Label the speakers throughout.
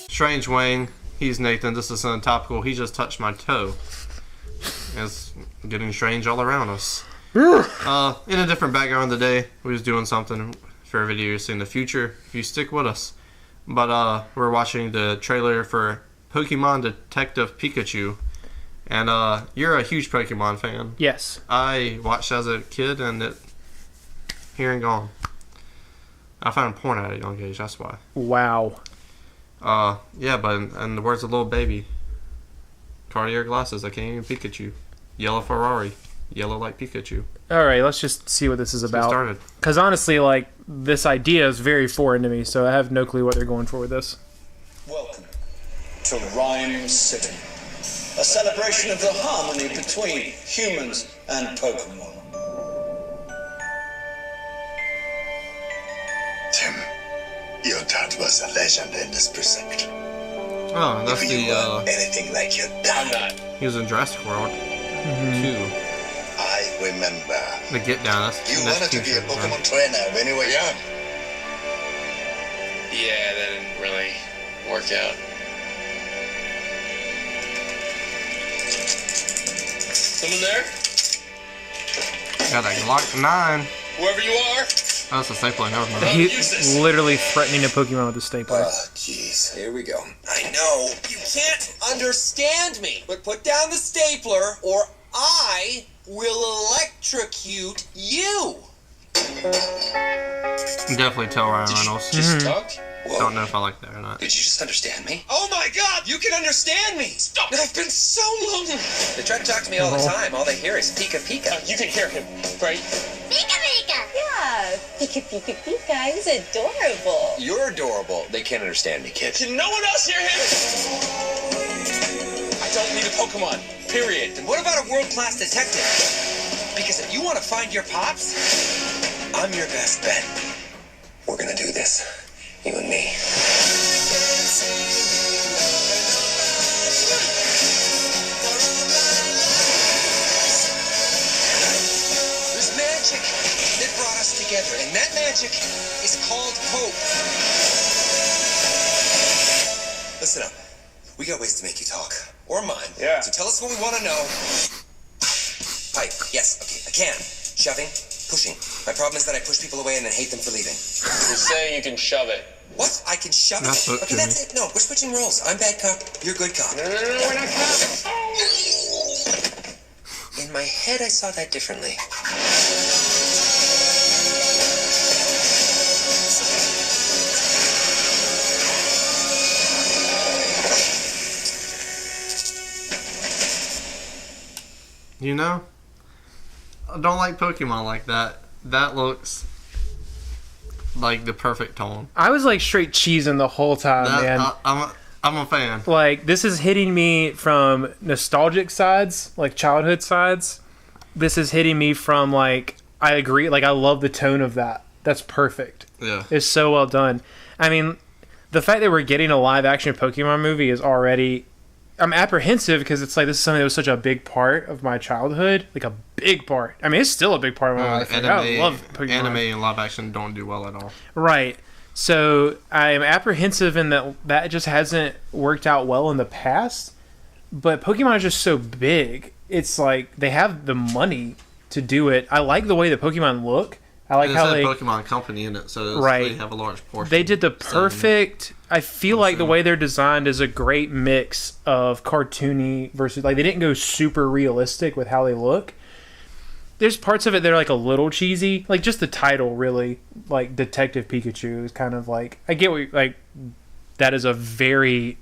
Speaker 1: Strange Wayne, he's Nathan. This is topical. He just touched my toe. It's getting strange all around us. In a different background today, we was doing something for a video you'll see in the future if you stick with us. But we're watching the trailer for Pokemon Detective Pikachu. And you're a huge Pokemon fan.
Speaker 2: Yes. I
Speaker 1: watched as a kid and it here and gone. I found porn at a young age, that's why.
Speaker 2: Wow.
Speaker 1: Yeah, but in the words of Little Baby, Cartier glasses, I can't even Pikachu. Yellow Ferrari, yellow like Pikachu.
Speaker 2: Alright, let's just see what this is about.
Speaker 1: Get started.
Speaker 2: Because honestly, like, this idea is very foreign to me, so I have no clue what they're going for with this.
Speaker 3: Welcome to Rhyme City, a celebration of the harmony between humans and Pokemon.
Speaker 4: Tim, your dad was a legend in this precinct.
Speaker 1: Oh, that's
Speaker 4: if you were anything like your dad.
Speaker 1: He was in Jurassic World 2.
Speaker 4: I remember.
Speaker 1: The Get Down,
Speaker 4: You wanted to be a Pokemon trainer when you were young.
Speaker 5: Yeah, that didn't really work out. Someone there?
Speaker 1: Got a Glock 9.
Speaker 5: Whoever you are.
Speaker 1: Oh, that's a stapler, never mind.
Speaker 2: He's literally threatening a Pokemon with a stapler.
Speaker 4: Oh, jeez. Here we go.
Speaker 6: I know, you can't understand me, but put down the stapler or I will electrocute you.
Speaker 1: Definitely tell Ryan Reynolds.
Speaker 5: Just talk?
Speaker 1: Don't know if I like that or not.
Speaker 6: Did you just understand me? Oh my god, you can understand me! Stop! I've been so lonely. They try to talk to me all the time. All they hear is Pika Pika.
Speaker 5: You can hear him, right?
Speaker 7: Pika Pika! Yeah, Pika Pika Pika. He's adorable.
Speaker 6: You're adorable. They can't understand me, kid.
Speaker 5: Can no one else hear him? I don't need a Pokemon. Period.
Speaker 6: Then what about a world-class detective? Because if you want to find your pops, I'm your best bet. We're gonna do this. You and me. There's magic that brought us together, and that magic is called hope. Listen up. We got ways to make you talk. Or mine.
Speaker 5: Yeah.
Speaker 6: So tell us what we want to know. Pipe. Yes. Okay. I can. Shoving. Pushing. My problem is that I push people away and then hate them for leaving.
Speaker 5: You're saying you can shove it.
Speaker 6: What? I can shove it?
Speaker 1: That's
Speaker 6: Okay, that's it. No, we're switching roles. I'm bad cop. You're good cop.
Speaker 5: No, we're not cops.
Speaker 6: In my head, I saw that differently.
Speaker 1: You know? I don't like Pokemon like that. That looks like the perfect tone.
Speaker 2: I was like straight cheesing the whole time, man.
Speaker 1: I'm a fan.
Speaker 2: Like, this is hitting me from nostalgic sides, like childhood sides. This is hitting me from, like, I agree. Like, I love the tone of that. That's perfect.
Speaker 1: Yeah.
Speaker 2: It's so well done. I mean, the fact that we're getting a live action Pokemon movie is already... I'm apprehensive because it's like this is something that was such a big part of my childhood. Like, a big part. I mean, it's still a big part of my life. Like, I love Pokemon.
Speaker 1: Anime and live action don't do well at all.
Speaker 2: Right. So I'm apprehensive in that just hasn't worked out well in the past. But Pokemon is just so big. It's like they have the money to do it. I like the way the Pokemon look. I like how they
Speaker 1: Pokemon Company in it, so
Speaker 2: right.
Speaker 1: They have a large portion.
Speaker 2: They did the perfect. I feel like the way they're designed is a great mix of cartoony versus like they didn't go super realistic with how they look. There's parts of it that are like a little cheesy, like just the title really, like Detective Pikachu is kind of like I get what like that is a very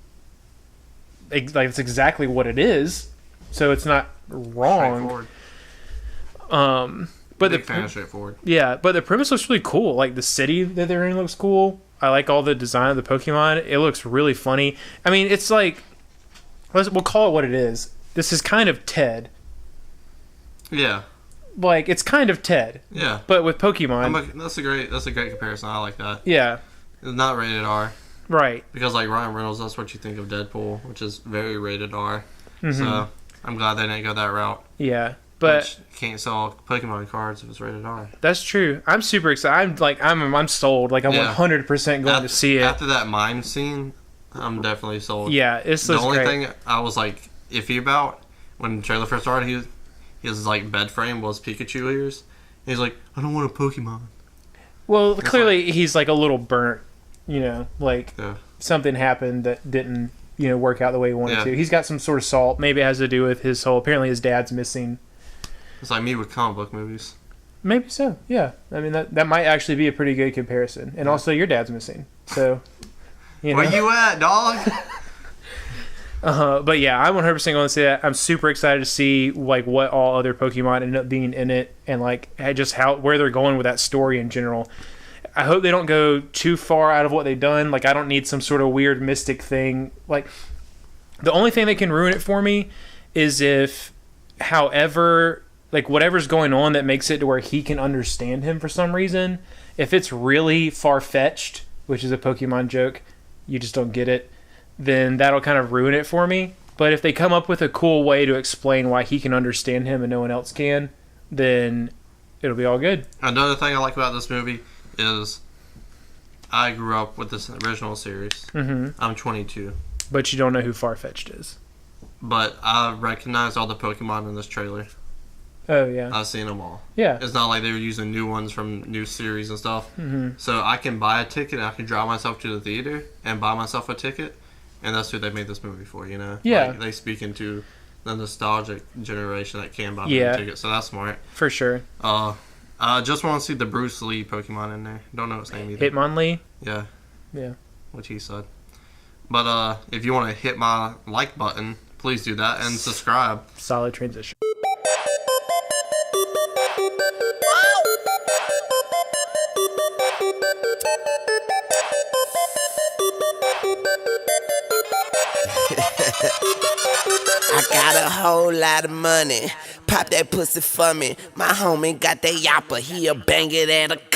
Speaker 2: like it's exactly what it is, so it's not wrong. But
Speaker 1: Big fan of straightforward.
Speaker 2: Yeah, but the premise looks really cool. Like the city that they're in looks cool. I like all the design of the Pokemon. It looks really funny. I mean, it's like we'll call it what it is. This is kind of Ted.
Speaker 1: Yeah.
Speaker 2: Like it's kind of Ted.
Speaker 1: Yeah.
Speaker 2: But with Pokemon.
Speaker 1: That's a great comparison. I like that.
Speaker 2: Yeah.
Speaker 1: It's not rated R.
Speaker 2: Right.
Speaker 1: Because like Ryan Reynolds, that's what you think of Deadpool, which is very rated R.
Speaker 2: Mm-hmm.
Speaker 1: So I'm glad they didn't go that route.
Speaker 2: Yeah. But
Speaker 1: Which can't sell Pokemon cards if it's rated R.
Speaker 2: that's true. I'm super excited. I'm sold. Like I'm
Speaker 1: Yeah.
Speaker 2: 100% going to see it.
Speaker 1: After that mime scene, I'm definitely sold.
Speaker 2: Yeah, it's
Speaker 1: the only
Speaker 2: great.
Speaker 1: thing I was like iffy about when the trailer first started, his like bed frame was Pikachu ears. He's like, I don't want a Pokemon.
Speaker 2: Well, clearly he's like a little burnt. You know, like
Speaker 1: Yeah.
Speaker 2: something happened that didn't work out the way he wanted
Speaker 1: Yeah.
Speaker 2: to. He's got some sort of salt. Maybe it has to do with his whole. Apparently, his dad's missing.
Speaker 1: It's like me with comic book movies.
Speaker 2: Maybe so. Yeah. I mean that might actually be a pretty good comparison. And also, your dad's missing. So.
Speaker 1: Where you at, dog?
Speaker 2: But yeah, I'm 100% going to say that. I'm super excited to see like what all other Pokemon end up being in it, and like just where they're going with that story in general. I hope they don't go too far out of what they've done. Like I don't need some sort of weird mystic thing. Like the only thing that can ruin it for me is if, however, like whatever's going on that makes it to where he can understand him for some reason. If it's really far-fetched, which is a Pokemon joke, you just don't get it, then that'll kind of ruin it for me. But if they come up with a cool way to explain why he can understand him and no one else can, then it'll be all good.
Speaker 1: Another thing I like about this movie is I grew up with this original series.
Speaker 2: Mm-hmm.
Speaker 1: I'm 22.
Speaker 2: But you don't know who Farfetch'd is.
Speaker 1: But I recognize all the Pokemon in this trailer.
Speaker 2: Oh, yeah.
Speaker 1: I've seen them all.
Speaker 2: Yeah.
Speaker 1: It's not like they were using new ones from new series and stuff.
Speaker 2: Mm-hmm.
Speaker 1: So I can buy a ticket and I can drive myself to the theater and buy myself a ticket. And that's who they made this movie for, you know?
Speaker 2: Yeah.
Speaker 1: Like, they speak into the nostalgic generation that can buy
Speaker 2: Yeah.
Speaker 1: the ticket. So that's smart.
Speaker 2: For sure.
Speaker 1: I just want to see the Bruce Lee Pokemon in there. Don't know his name either.
Speaker 2: Hitmonlee?
Speaker 1: Yeah.
Speaker 2: Yeah.
Speaker 1: What he said. But if you want to hit my like button, please do that and subscribe.
Speaker 2: Solid transition.
Speaker 8: I got a whole lot of money. Pop that pussy for me. My homie got that yapper. He'll bang it at a cop.